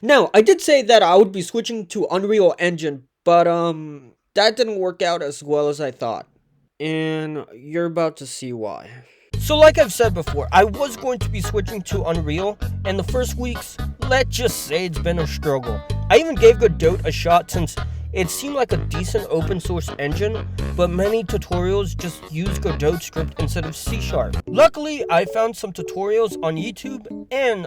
Now, I did say that I would be switching to Unreal Engine, but that didn't work out as well as I thought. And you're about to see why. So like I've said before, I was going to be switching to Unreal, and the first weeks, let's just say it's been a struggle. I even gave Godot a shot since it seemed like a decent open source engine, but many tutorials just use Godot script instead of C#. Luckily, I found some tutorials on YouTube and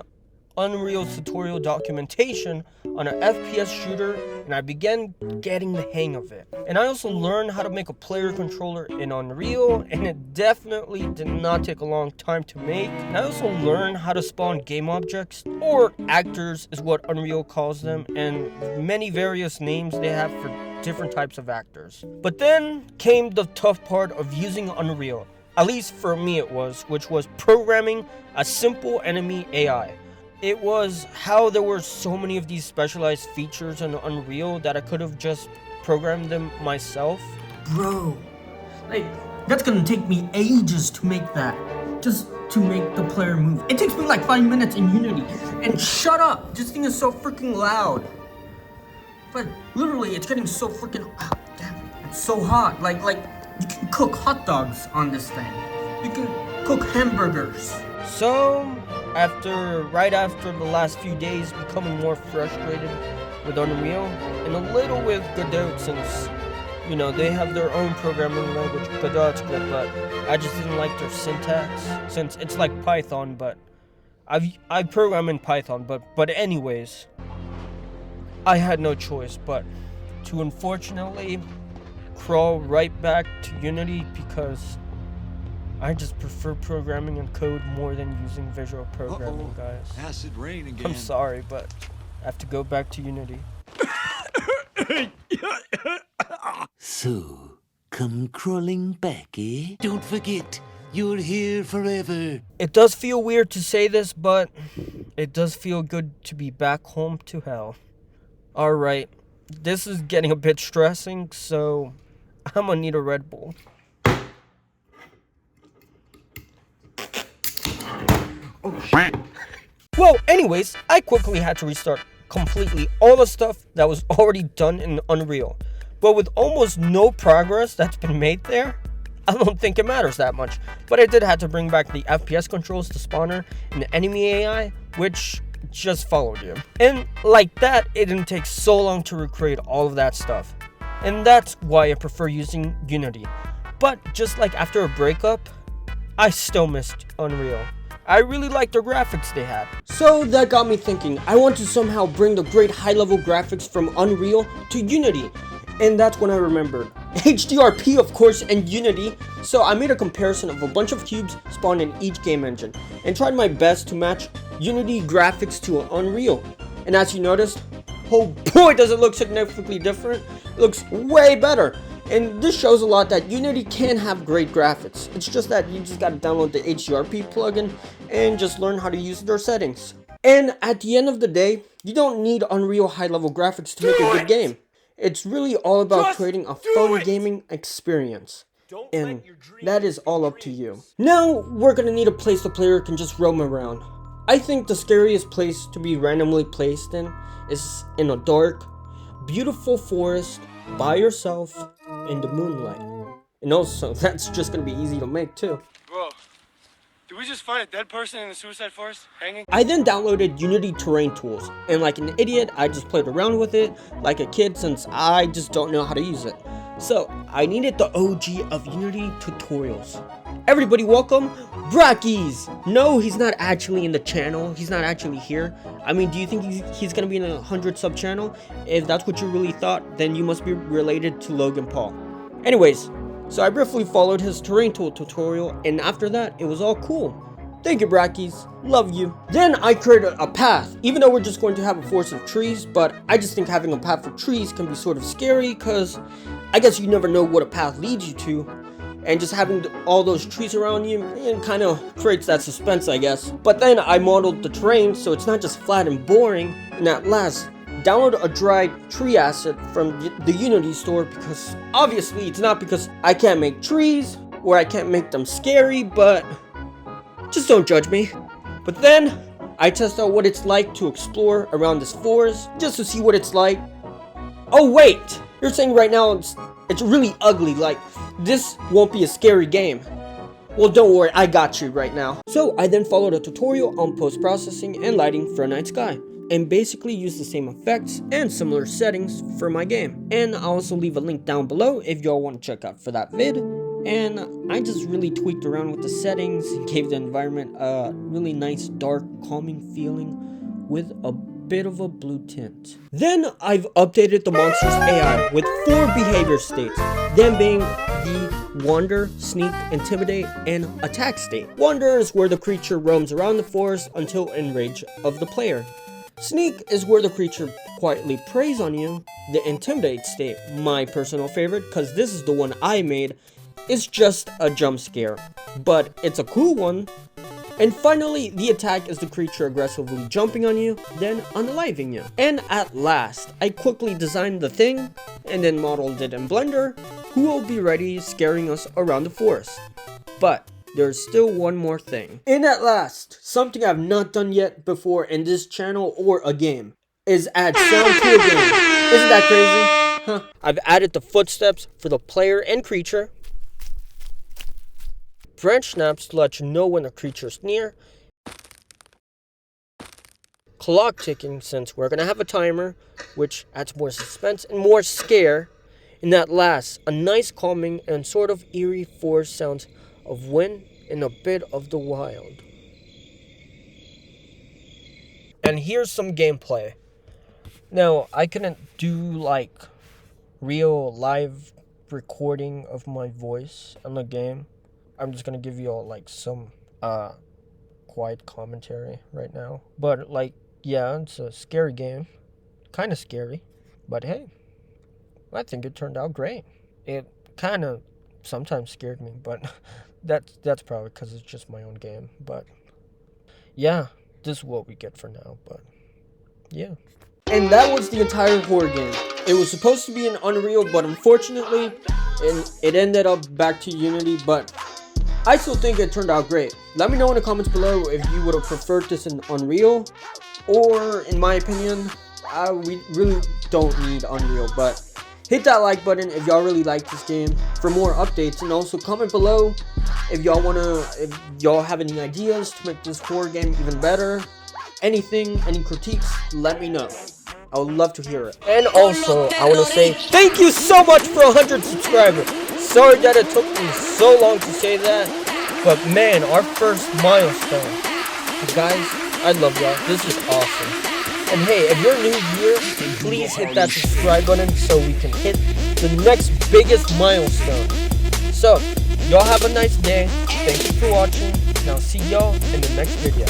Unreal tutorial documentation on an FPS shooter, and I began getting the hang of it. And I also learned how to make a player controller in Unreal, and it definitely did not take a long time to make. And I also learned how to spawn game objects, or actors is what Unreal calls them, and many various names they have for different types of actors. But then came the tough part of using Unreal, at least for me it was, which was programming a simple enemy AI. It was how there were so many of these specialized features in Unreal that I could have just programmed them myself. Bro, like, that's gonna take me ages to make that. Just to make the player move. It takes me like 5 minutes in Unity. And shut up! This thing is so freaking loud. But literally, it's getting so freaking... Oh, damn it. It's so hot. Like, you can cook hot dogs on this thing. You can cook hamburgers. So, right after the last few days becoming more frustrated with Unreal, and a little with Godot since, they have their own programming language, Godot script, but I just didn't like their syntax, since it's like Python, but I program in Python, but anyways, I had no choice but to unfortunately crawl right back to Unity because I just prefer programming in code more than using visual programming, guys. Acid rain again. I'm sorry, but I have to go back to Unity. So, come crawling back, eh? Don't forget, you're here forever. It does feel weird to say this, but it does feel good to be back home to hell. Alright, this is getting a bit stressing, so I'm gonna need a Red Bull. Well, anyways, I quickly had to restart completely all the stuff that was already done in Unreal. But with almost no progress that's been made there, I don't think it matters that much. But I did have to bring back the FPS controls to spawner and the enemy AI, which just followed you. And like that, it didn't take so long to recreate all of that stuff. And that's why I prefer using Unity. But just like after a breakup, I still missed Unreal. I really liked the graphics they had. So that got me thinking, I want to somehow bring the great high-level graphics from Unreal to Unity. And that's when I remembered HDRP, of course, and Unity. So I made a comparison of a bunch of cubes spawned in each game engine and tried my best to match Unity graphics to Unreal. And as you noticed, oh boy, does it look significantly different. It looks way better. And this shows a lot that Unity can have great graphics. It's just that you just gotta download the HDRP plugin and just learn how to use their settings. And at the end of the day, you don't need Unreal high-level graphics to make a good game. It's really all about creating a fun gaming experience. And that is all up to you. Now, we're gonna need a place the player can just roam around. I think the scariest place to be randomly placed in is in a dark, beautiful forest by yourself in the moonlight. And also, that's just gonna be easy to make too. Bro, did we just find a dead person in the suicide forest hanging? I then downloaded Unity Terrain Tools, and like an idiot, I just played around with it like a kid since I just don't know how to use it. So, I needed the OG of Unity tutorials. Everybody welcome, Brackies! No, he's not actually in the channel, he's not actually here. I mean, do you think he's gonna be in a 100 sub channel? If that's what you really thought, then you must be related to Logan Paul. Anyways, so I briefly followed his terrain tool tutorial, and after that, it was all cool. Thank you, Brackies. Love you. Then I created a path, even though we're just going to have a forest of trees, but I just think having a path for trees can be sort of scary, because I guess you never know what a path leads you to. And just having all those trees around you, it kind of creates that suspense, I guess. But then I modeled the terrain so it's not just flat and boring. And at last, download a dried tree asset from the Unity store, because obviously it's not because I can't make trees or I can't make them scary, but just don't judge me. But then I test out what it's like to explore around this forest, just to see what it's like. Oh wait! You're saying right now it's really ugly, like this won't be a scary game. Well, don't worry, I got you right now. So I then followed a tutorial on post-processing and lighting for a night sky, and basically use the same effects and similar settings for my game. And I'll also leave a link down below if y'all want to check out for that vid. And I just really tweaked around with the settings, gave the environment a really nice dark calming feeling with a bit of a blue tint. Then I've updated the monster's AI with 4 behavior states, them being the wander, sneak, intimidate, and attack state. Wander is where the creature roams around the forest until in range of the player. Sneak is where the creature quietly preys on you. The intimidate state, my personal favorite, because this is the one I made, is just a jump scare, but it's a cool one. And finally, the attack is the creature aggressively jumping on you, then unaliving you. And at last, I quickly designed the thing, and then modeled it in Blender, who will be ready scaring us around the forest. But there's still one more thing. And at last, something I've not done yet before in this channel or a game, is add sound to a game. Isn't that crazy? Huh. I've added the footsteps for the player and creature, branch snaps to let you know when a creature's near, clock ticking since we're gonna have a timer, which adds more suspense and more scare, and at last, a nice calming and sort of eerie forest sounds of wind and a bit of the wild. And here's some gameplay. Now, I couldn't do like real live recording of my voice on the game. I'm just gonna give you all like some quiet commentary right now. But like, yeah, it's a scary game. Kind of scary. But hey, I think it turned out great. It kind of sometimes scared me, but that's probably because it's just my own game. But yeah, this is what we get for now. But yeah. And that was the entire horror game. It was supposed to be in Unreal, but unfortunately, it ended up back to Unity, but I still think it turned out great. Let me know in the comments below if you would have preferred this in Unreal, or in my opinion, we really don't need Unreal, but hit that like button if y'all really like this game for more updates, and also comment below if y'all have any ideas to make this horror game even better. Anything, any critiques, let me know. I would love to hear it. And also, I want to say thank you so much for 100 subscribers. Sorry that it took me so long to say that, but man, our first milestone. Guys, I love y'all. This is awesome. And hey, if you're new here, please hit that subscribe button so we can hit the next biggest milestone. So, y'all have a nice day. Thank you for watching, and I'll see y'all in the next video.